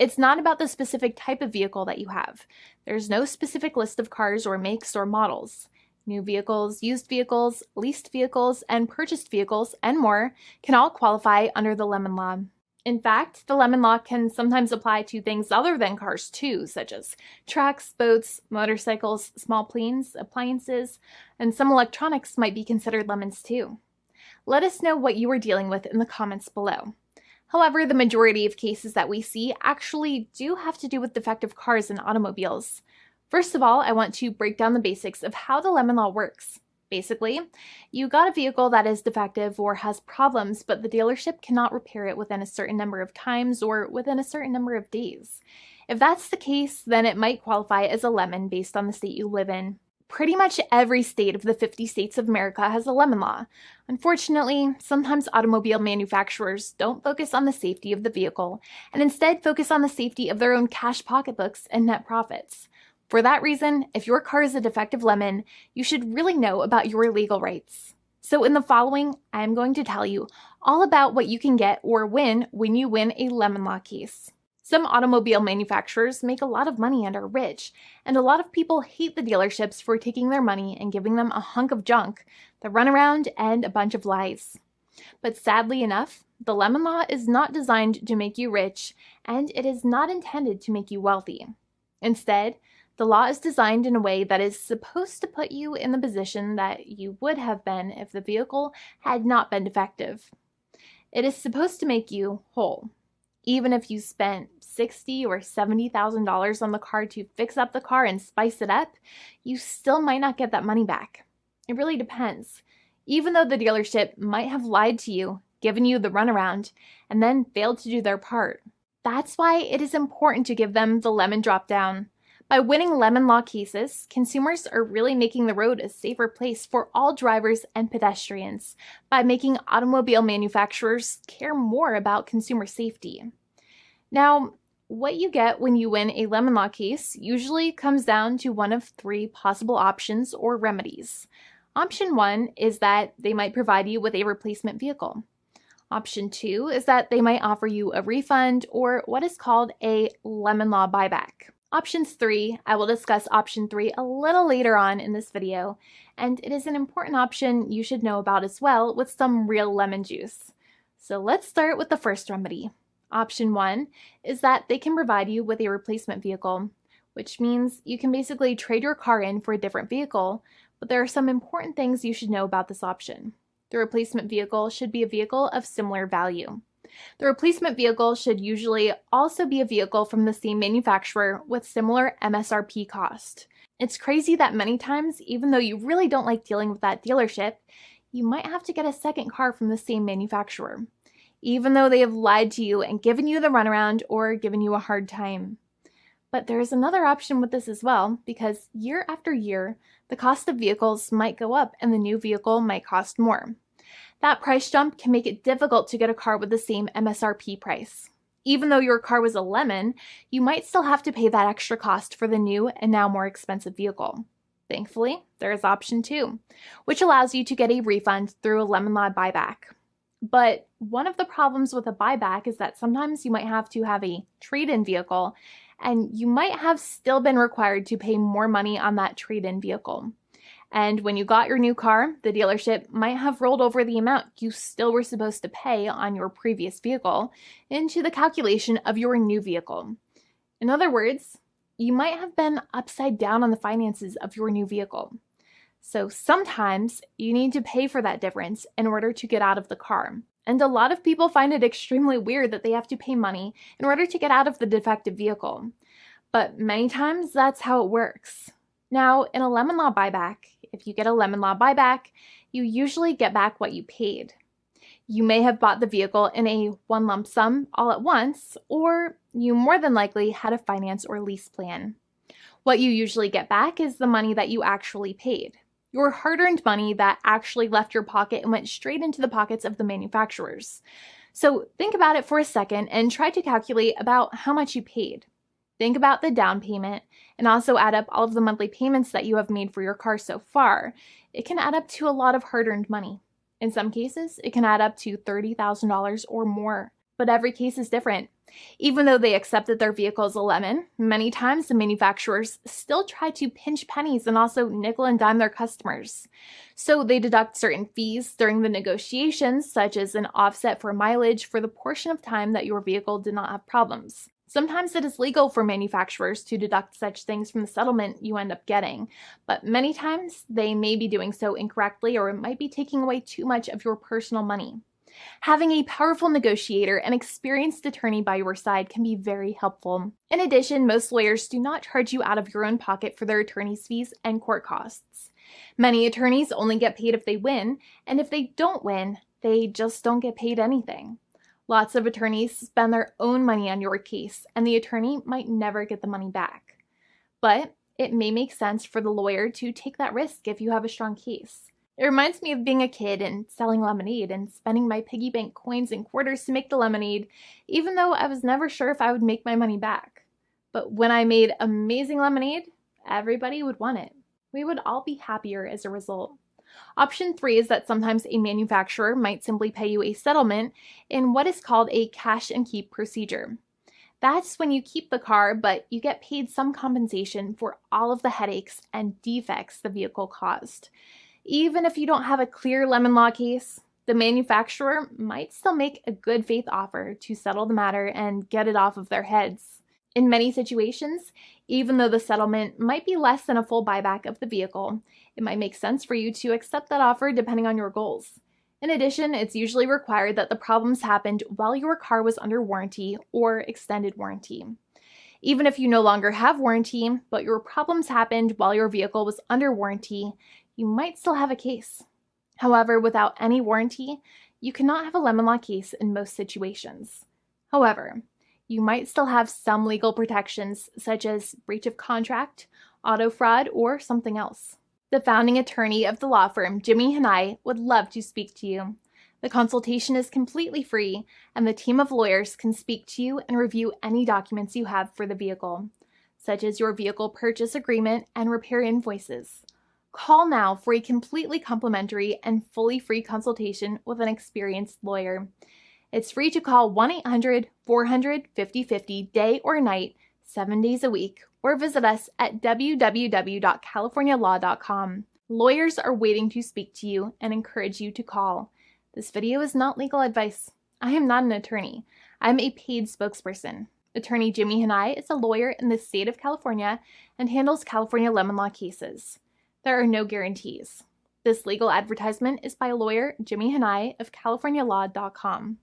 It's not about the specific type of vehicle that you have. There's no specific list of cars or makes or models. New vehicles, used vehicles, leased vehicles, and purchased vehicles, and more can all qualify under the lemon law. In fact, the lemon law can sometimes apply to things other than cars too, such as trucks, boats, motorcycles, small planes, appliances, and some electronics might be considered lemons too. Let us know what you are dealing with in the comments below. However, the majority of cases that we see actually do have to do with defective cars and automobiles. First of all, I want to break down the basics of how the lemon law works. Basically, you got a vehicle that is defective or has problems, but the dealership cannot repair it within a certain number of times or within a certain number of days. If that's the case, then it might qualify as a lemon based on the state you live in. Pretty much every state of the 50 states of America has a lemon law. Unfortunately, sometimes automobile manufacturers don't focus on the safety of the vehicle and instead focus on the safety of their own cash pocketbooks and net profits. For that reason, if your car is a defective lemon, you should really know about your legal rights. So in the following, I am going to tell you all about what you can get or win when you win a lemon law case. Some automobile manufacturers make a lot of money and are rich, and a lot of people hate the dealerships for taking their money and giving them a hunk of junk, the runaround, and a bunch of lies. But sadly enough, the lemon law is not designed to make you rich, and it is not intended to make you wealthy. Instead, the law is designed in a way that is supposed to put you in the position that you would have been if the vehicle had not been defective. It is supposed to make you whole. Even if you spent $60,000 or $70,000 on the car to fix up the car and spice it up, you still might not get that money back. It really depends. Even though the dealership might have lied to you, given you the runaround, and then failed to do their part. That's why it is important to give them the lemon drop down. By winning lemon law cases, consumers are really making the road a safer place for all drivers and pedestrians by making automobile manufacturers care more about consumer safety. Now, what you get when you win a lemon law case usually comes down to one of three possible options or remedies. Option 1 is that they might provide you with a replacement vehicle. Option 2 is that they might offer you a refund or what is called a lemon law buyback. Options 3, I will discuss option 3 a little later on in this video, and it is an important option you should know about as well with some real lemon juice. So let's start with the first remedy. Option 1 is that they can provide you with a replacement vehicle, which means you can basically trade your car in for a different vehicle, but there are some important things you should know about this option. The replacement vehicle should be a vehicle of similar value. The replacement vehicle should usually also be a vehicle from the same manufacturer with similar MSRP cost. It's crazy that many times, even though you really don't like dealing with that dealership, you might have to get a second car from the same manufacturer, even though they have lied to you and given you the runaround or given you a hard time. But there is another option with this as well, because year after year, the cost of vehicles might go up and the new vehicle might cost more. That price jump can make it difficult to get a car with the same MSRP price. Even though your car was a lemon, you might still have to pay that extra cost for the new and now more expensive vehicle. Thankfully, there is option 2, which allows you to get a refund through a lemon law buyback. But one of the problems with a buyback is that sometimes you might have to have a trade-in vehicle, and you might have still been required to pay more money on that trade-in vehicle. And when you got your new car, the dealership might have rolled over the amount you still were supposed to pay on your previous vehicle into the calculation of your new vehicle. In other words, you might have been upside down on the finances of your new vehicle. So sometimes you need to pay for that difference in order to get out of the car. And a lot of people find it extremely weird that they have to pay money in order to get out of the defective vehicle. But many times that's how it works. Now, in a lemon law buyback, if you get a lemon law buyback, you usually get back what you paid. You may have bought the vehicle in a one lump sum all at once, or you more than likely had a finance or lease plan. What you usually get back is the money that you actually paid. Your hard-earned money that actually left your pocket and went straight into the pockets of the manufacturers. So think about it for a second and try to calculate about how much you paid. Think about the down payment and also add up all of the monthly payments that you have made for your car so far. It can add up to a lot of hard-earned money. In some cases, it can add up to $30,000 or more. but every case is different. Even though they accept that their vehicle is a lemon, many times the manufacturers still try to pinch pennies and also nickel and dime their customers. So they deduct certain fees during the negotiations, such as an offset for mileage for the portion of time that your vehicle did not have problems. Sometimes it is legal for manufacturers to deduct such things from the settlement you end up getting, but many times they may be doing so incorrectly, or it might be taking away too much of your personal money. Having a powerful negotiator and experienced attorney by your side can be very helpful. In addition, most lawyers do not charge you out of your own pocket for their attorney's fees and court costs. Many attorneys only get paid if they win, and if they don't win, they just don't get paid anything. Lots of attorneys spend their own money on your case, and the attorney might never get the money back. But it may make sense for the lawyer to take that risk if you have a strong case. It reminds me of being a kid and selling lemonade and spending my piggy bank coins and quarters to make the lemonade, even though I was never sure if I would make my money back. But when I made amazing lemonade, everybody would want it. We would all be happier as a result. Option 3 is that sometimes a manufacturer might simply pay you a settlement in what is called a cash and keep procedure. That's when you keep the car, but you get paid some compensation for all of the headaches and defects the vehicle caused. Even if you don't have a clear lemon law case, the manufacturer might still make a good faith offer to settle the matter and get it off of their heads. In many situations, even though the settlement might be less than a full buyback of the vehicle, it might make sense for you to accept that offer depending on your goals. In addition, it's usually required that the problems happened while your car was under warranty or extended warranty. Even if you no longer have warranty, but your problems happened while your vehicle was under warranty, you might still have a case. However, without any warranty, you cannot have a lemon law case in most situations. However, you might still have some legal protections, such as breach of contract, auto fraud, or something else. The founding attorney of the law firm, Jimmy and I, would love to speak to you. The consultation is completely free, and the team of lawyers can speak to you and review any documents you have for the vehicle, such as your vehicle purchase agreement and repair invoices. Call now for a completely complimentary and fully free consultation with an experienced lawyer. It's free to call 1-800-400-5050 day or night, 7 days a week, or visit us at www.californialaw.com. Lawyers are waiting to speak to you and encourage you to call. This video is not legal advice. I am not an attorney. I'm a paid spokesperson. Attorney Jimmy Hanai is a lawyer in the state of California and handles California lemon law cases. There are no guarantees. This legal advertisement is by lawyer Jimmy Hanai of CaliforniaLaw.com.